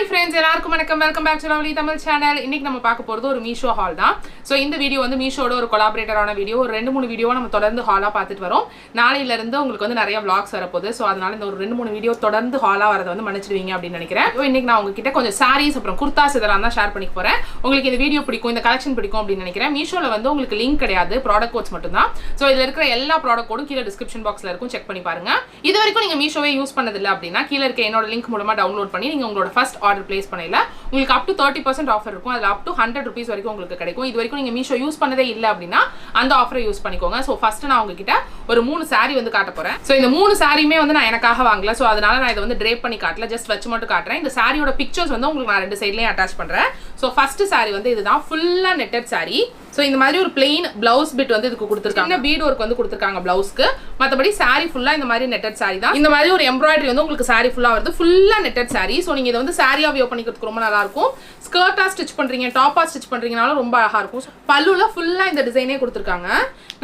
Hi friends, welcome back to our Tamil channel. இன்னைக்கு நம்ம பார்க்க போறது ஒரு Meesho haul தான். சோ இந்த வீடியோ வந்து Meesho ஓட ஒரு கொலாபரேட்டரான வீடியோ. ஒரு 2-3 வீடியோவா நம்ம தொடர்ந்து ஹாலா பார்த்துட்டு வரோம். நாளையில இருந்து உங்களுக்கு வந்து நிறைய vlogs வர போகுது. சோ அதனால இந்த ஒரு 2-3 வீடியோ தொடர்ந்து ஹாலா வரத வந்து மன்னிச்சிடுவீங்க அப்படி நினைக்கிறேன். இன்னைக்கு நான் உங்ககிட்ட கொஞ்சம் sarees அப்புறம் kurtas இதெல்லாம் தான் ஷேர் பண்ணிக்க போறேன். உங்களுக்கு இந்த வீடியோ பிடிக்கும், இந்த கலெக்ஷன் பிடிக்கும் அப்படி நினைக்கிறேன். Meeshoல வந்து உங்களுக்கு லிங்க் கிடையாது, ப்ராடக்ட் கோட்ஸ் மட்டும் தான். சோ இதுல இருக்கிற எல்லா ப்ராடக்ட் கோடும் கீழ டிஸ்கிரிப்ஷன் பாக்ஸ்ல இருக்கும், செக் பண்ணி பாருங்க. இது வரைக்கும் நீங்க Meeshoவை யூஸ் பண்ணது இல்ல அப்படினா கீழ இருக்க என்னோட லிங்க் மூலமா டவுன்லோட் பண்ணி நீங்க உங்களோட ஃபர்ஸ்ட் ஆர்டர் பிளேஸ் பண்ணல உங்களுக்கு up to 30% ஆஃபர் இருக்கும். அதுல up to 100 rupees வரைக்கும் உங்களுக்கு கிடைக்கும். இது வரைக்கும் நீங்க Meesho யூஸ் பண்ணதே இல்ல அப்படினா அந்த ஆஃபரை யூஸ் பண்ணிக்கோங்க. சோ ஃபர்ஸ்ட் நான் உங்ககிட்ட ஒரு 3 saree வந்து காட்ட போறேன். சோ இந்த 3 சாரியுமே வந்து நான் எனக்காக வாங்கல. சோ அதனால நான் இத வந்து drape பண்ணி காட்டல, ஜஸ்ட் வச்சு மட்டும் காட்றேன். இந்த சாரியோட பிக்சர்ஸ் வந்து உங்களுக்கு நான் ரெண்டு சைடுலயும் அட்டாச் பண்றேன். சோ ஃபர்ஸ்ட் saree வந்து இதுதான், ஃபுல்லா netted saree. சோ இந்த மாதிரி ஒரு plain blouse bit வந்து இதுக்கு கொடுத்திருக்காங்க. இந்த bead work வந்து கொடுத்திருக்காங்க blouseக்கு. மத்தபடி saree ஃபுல்லா இந்த மாதிரி netted saree தான். இந்த மாதிரி ஒரு embroidery வந்து உங்களுக்கு saree ஃபுல்லா வருது, ஃபுல்லா netted saree. சோ நீங்க இத வந்து saree-ஆ வியர் பண்ணிக்கிறதுக்கு ரொம்ப நல்லா இருக்கும். ஸ்கர்ட்டா ஸ்டிட்ச் பண்றீங்க, டாப்பா ஸ்டிட்ச் பண்றீங்கனால ரொம்ப அழகா இருக்கும். பல்லுல ஃபுல்லா இந்த டிசைனே கொடுத்திருக்காங்க.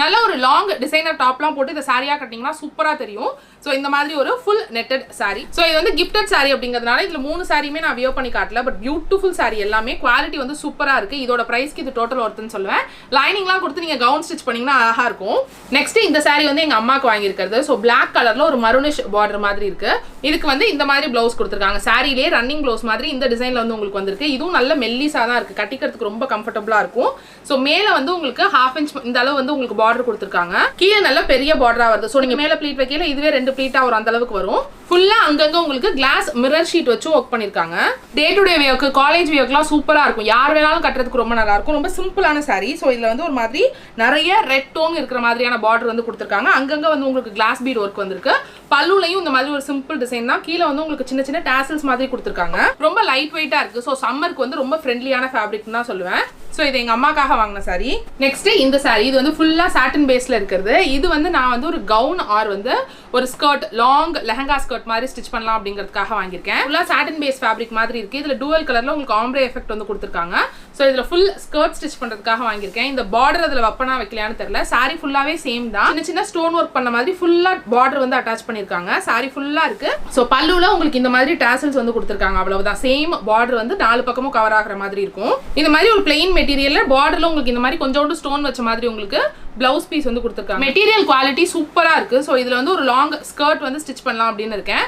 நல்ல ஒரு லாங் டிசைனர் டாப்லாம் போட்டு இந்த சாரியா கட்டிங்கன்னா சூப்பரா தெரியும். சோ இந்த மாதிரி ஒரு full netted saree. சோ இது வந்து gifted saree அப்படிங்கிறதுனால இதுல 3 சாரியுமே நான் வியர் பண்ணி காட்டல. பட் பியூட்டிஃபுல் saree எல்லாமே குவாலிட்டி வந்து சூப்பரா இருக்கு. இதோட பிரைஸ்க்கு இது டோட்டல் ஒர்த்னு சொல்லுவேன். லைனிங்லாம் கொடுத்து நீங்க கவுன் ஸ்டிட்ச் பண்ணீங்கன்னா அழகா இருக்கும். நெக்ஸ்ட் இந்த saree வந்து எங்க அம்மாக்கு வாங்கி இருக்கிறது. சோ black கலர்ல ஒரு மரூனிஷ் border மாதிரி இருக்கு. இதுக்கு வந்து இந்த மாதிரி ப்ளவுஸ் கொடுத்திருக்காங்க. சாரியிலே ரன்னிங் ப்ளவுஸ் மாதிரி இந்த டிசைன்ல வந்து உங்களுக்கு வந்திருக்கு. இதுவும் நல்ல மெல்லிசா தான் இருக்கு, கட்டிக்கிறதுக்கு ரொம்ப கம்ஃபர்ட்டபிளா இருக்கும். சோ மேல வந்து உங்களுக்கு 1/2 inch இந்த அளவு வந்து உங்களுக்கு border கொடுத்திருக்காங்க. கீழ நல்ல பெரிய border-ஆ வருது. சோ நீங்க மேல ப்ளீட் வைக்கல, இதுவே 2 ப்ளீட்டா வரும், அந்த அளவுக்கு வரும். ஃபுல்லா அங்கங்க உங்களுக்கு கிளாஸ் மிரர் ஷீட் வச்சு வர்க் பண்ணிருக்காங்க. டே டு டே வியர்க்கு, காலேஜ் வியர்க்குலாம் சூப்பரா இருக்கும். யார் வேணாலும் கட்டறதுக்கு ரொம்ப நல்லா இருக்கும். ரொம்ப சிம்பிளான saree. சோ இதுல வந்து ஒரு மாதிரி நிறைய ரெட் டோன் இருக்கிற மாதிரியான border வந்து கொடுத்திருக்காங்க. அங்கங்க வந்து உங்களுக்கு கிளாஸ் பீட் வர்க் வந்திருக்கு. பல்லுலயும் இந்த மாதிரி ஒரு சிம்பிள் டிசைன் தான். கீழ வந்து உங்களுக்கு சின்ன சின்ன டாசல்ஸ் மாதிரி கொடுத்திருக்காங்க. ரொம்ப லைட் வெயிட்டா இருக்கு. சோ சம்மருக்கு வந்து ரொம்ப ஃப்ரெண்ட்லியான ஃபேப்ரிக்னு தான் சொல்லுவேன். சோ இது எங்க அம்மாக்காக வாங்கின saree. நெக்ஸ்ட் இந்த saree, இது வந்து ஃபுல்லா சாட்டின் பேஸ்ல இருக்குது. இது வந்து நான் வந்து ஒரு கவுன் ஆர் வந்து ஒரு ஸ்கர்ட், லாங் லெஹங்கா ஸ்கர்ட் மாதிரி ஸ்டிட்ச் பண்ணலாம் அப்படிங்கிறதுக்காக வாங்கியிருக்கேன். ஃபுல்லா சாட்டின் பேஸ் ஃபேப்ரிக் மாதிரி இருக்கு. இதுல டூவல் கலர்ல உங்களுக்கு ஆம்ப்ரே எஃபெக்ட் வந்து கொடுத்திருக்காங்க. சோ இதுல ஃபுல் ஸ்கர்ட் ஸ்டிட்ச் பண்றதுக்காக வாங்கியிருக்கேன். இந்த border அதுல வப்பனா வைக்கலையான்னு தெரியல. saree ஃபுல்லாவே சேம் தான். சின்ன சின்ன ஸ்டோன் வர்க் பண்ண மாதிரி ஃபுல்லா border வந்து அட்டாச் பண்ணிருக்காங்க. saree ஃபுல்லா இருக்கு. சோ பல்லுல உங்களுக்கு இந்த மாதிரி டாசல்ஸ் வந்து கொடுத்திருக்காங்க. அவ்வளவுதான். சேம் border வந்து 4 பக்கமும் கவர் ஆகுற மாதிரி இருக்கும். இந்த மாதிரி ஒரு plain மெட்டீரியல்ல borderல உங்களுக்கு இந்த மாதிரி கொஞ்சோண்டு ஸ்டோன் வச்ச மாதிரி உங்களுக்கு பிளவுஸ் பீஸ் வந்து கொடுத்திருக்காங்க. மெட்டீரியல் குவாலிட்டி சூப்பரா இருக்கு. சோ இதுல வந்து ஒரு லாங் ஸ்கர்ட் வந்து ஸ்டிட்ச் பண்ணலாம் அப்படின்னு இருக்கேன்.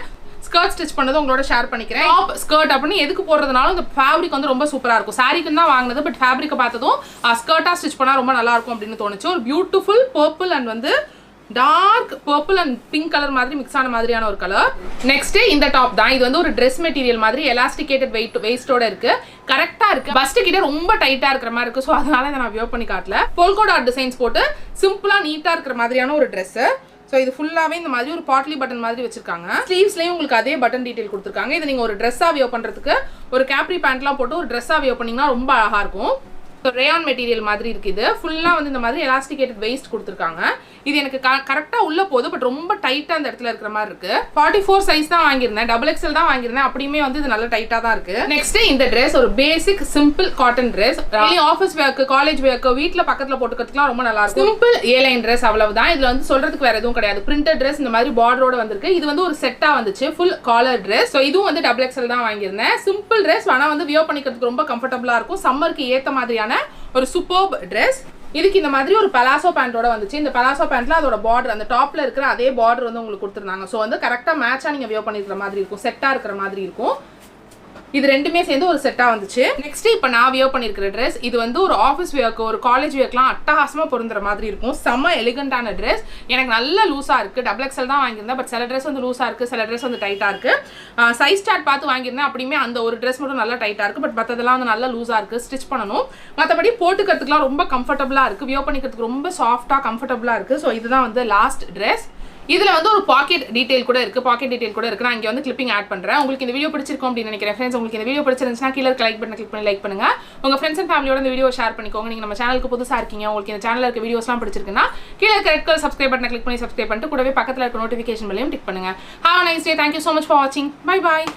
ஸ்கர்ட் ஸ்டிட்ச் பண்ணது உங்களோட ஷேர் பண்ணிக்கிறேன். டாப் ஸ்கர்ட் அப்படின்னு எதுக்கு போடுறதுனால இந்த ஃபேப்ரிக் வந்து ரொம்ப சூப்பரா இருக்கும். சாரிக்கு தான் வாங்குனது, பட் ஃபேப்ரிக்கை பார்த்ததும் ஸ்கர்ட்டா ஸ்டிட்ச் பண்ணா ரொம்ப நல்லா இருக்கும் அப்படின்னு தோணுச்சு. ஒரு பியூட்டிஃபுல் பர்பிள் அண்ட் வந்து dark purple and pink colour மாதிரி மிக்ஸ் ஆன மாதிரியான ஒரு கலர். நெக்ஸ்ட் இந்த டாப் தான். இது வந்து ஒரு ட்ரெஸ் மெட்டீரியல் மாதிரி எலாஸ்டிகேட்டட் வெயிஸ்டோட இருக்கு. கரெக்டா இருக்கு. பஸ்ட் கிட்ட ரொம்ப டைட்டா இருக்கிற மாதிரி இருக்கு. சோ அதனால இதை நான் வியர் பண்ணி காட்டல. போல்கோ டாட் டிசைன்ஸ் போட்டு சிம்பிளா நீட்டா இருக்கிற மாதிரியான ஒரு ட்ரெஸ். சோ இது ஃபுல்லாவே இந்த மாதிரி ஒரு பாட்லி பட்டன் மாதிரி வச்சிருக்காங்க. ஸ்லீவ்ஸ்லயும் உங்களுக்கு அதே பட்டன் டீடைல் கொடுத்திருக்காங்க. இது நீங்க ஒரு ட்ரெஸ்ஸா வியர் பண்றதுக்கு ஒரு கேப்ரி பேண்ட்லாம் போட்டு ஒரு ட்ரெஸ்ஸா வியர் பண்ணீங்கன்னா ரொம்ப அழகா இருக்கும். ஸோ ரேயான் மெட்டீரியல் மாதிரி இருக்கு. இது ஃபுல்லாக வந்து இந்த மாதிரி எலாஸ்டிகேட்டட் வெயிஸ்ட் கொடுத்துருக்காங்க. இது எனக்கு கரெக்டாக உள்ள போகுது, பட் ரொம்ப டைட்டாக அந்த இடத்துல இருக்கிற மாதிரி இருக்கு. 44 சைஸ் தான் வாங்கியிருந்தேன், XXL தான் வாங்கியிருந்தேன். அப்படியுமே வந்து இது நல்ல டைட்டாக தான் இருக்கு. நெக்ஸ்ட் இந்த ட்ரெஸ் ஒரு basic simple cotton dress. Office வேர்க்கு, காலேஜ் வேர்க்கு, வீட்டில் பக்கத்தில் போட்டுக்கிறதுக்குலாம் ரொம்ப நல்லா இருக்கும். சிம்பிள் ஏலைன் ட்ரெஸ், அவ்வளவுதான். இதுல வந்து சொல்றதுக்கு வேற எதுவும் கிடையாது. பிரிண்டட் ட்ரெஸ் இந்த மாதிரி பார்டரோட வந்திருக்கு. இது வந்து ஒரு செட்டா வந்துச்சு, ஃபுல் காலர் ட்ரெஸ். ஸோ இதுவும் வந்து XXL தான் வாங்கியிருந்தேன். சிம்பிள் ட்ரெஸ், ஆனால் வந்து வியர் பண்ணிக்கிறதுக்கு ரொம்ப கம்ஃபர்டபுளா இருக்கும். சம்மருக்கு ஏற்ற மாதிரியான ஒரு சூப்பர்ப் ட்ரெஸ். இதுக்கு இந்த மாதிரி ஒரு பலாசோ பேண்டோட வந்துச்சு. இந்த பலாசோ பேண்ட்ல அதோட பார்டர், அந்த டாப்ல இருக்கிற அதே பார்டர் வந்து உங்களுக்கு கொடுத்துருந்தாங்க. ஸோ வந்து கரெக்டா மேட்சா நீங்க வியர் பண்ணிருக்கிற மாதிரி இருக்கும், செட்டா இருக்கிற மாதிரி இருக்கும். இது ரெண்டுமே சேர்ந்து ஒரு செட்டா வந்துச்சு. நெக்ஸ்ட் இப்போ நான் வியர் பண்ணிருக்கிற ட்ரெஸ், இது வந்து ஒரு ஆஃபீஸ் வியர்க்கு, ஒரு காலேஜ் வியர்க்குலாம் அட்டகாசமா பொருந்துற மாதிரி இருக்கும். செம்ம எலிகண்டான ட்ரெஸ். எனக்கு நல்ல லூஸா இருக்கு. XXL தான் வாங்கியிருந்தேன். பட் சில ட்ரெஸ் வந்து லூஸா இருக்கு, சில ட்ரெஸ் வந்து டைட்டா இருக்கு. சைஸ் சார்ட் பார்த்து வாங்கியிருந்தேன். அப்படியுமே அந்த ஒரு ட்ரெஸ் மட்டும் நல்லா டைட்டா இருக்கு. பட் மற்றதெல்லாம் வந்து நல்லா லூஸா இருக்கு, ஸ்டிச் பண்ணணும். மற்றபடி போட்டுக்கிறதுக்குலாம் ரொம்ப கம்ஃபர்டபுளா இருக்கு. வியர் பண்ணிக்கிறதுக்கு ரொம்ப சாஃப்டா கம்ஃபர்டபுளா இருக்கு. ஸோ இதுதான் வந்து லாஸ்ட் ட்ரெஸ். இதுல வந்து ஒரு பாக்கெட் டீடைல் கூட இருக்கு. நான் இங்க வந்து கிளிப்பிங் ஆட் பண்றேன். உங்களுக்கு இந்த வீடியோ பிடிச்சிருக்கும் அப்படின்னு நினைக்கிறேன் ஃப்ரெண்ட்ஸ். உங்களுக்கு இந்த வீடியோ பிடிச்சிருந்துச்சுன்னா கீழ இருக்க லைக் பட்டனை கிளிக் பண்ணி லைக் பண்ணுங்க. உங்க ஃப்ரெண்ட்ஸ் அண்ட் ஃபேமிலியோட இந்த வீடியோ ஷேர் பண்ணிக்கோங்க. நீங்க நம்ம சேனலுக்கு புதுசா இருக்கீங்க, உங்களுக்கு இந்த சேனல்ல இருக்க வீடியோஸ்லாம் பிடிச்சிருக்குன்னா கீழ இருக்க ரெட் கலர் சப்ஸ்கிரைப் பட்டனை கிளிக் பண்ணி சப்ஸ்கிரைப் பண்ணிட்டு கூடவே பக்கத்துல இருக்க நோட்டிஃபிகேஷன் பெல்லையும் டிக் பண்ணுங்க. Have a nice day. Thank you so much for watching. Bye bye.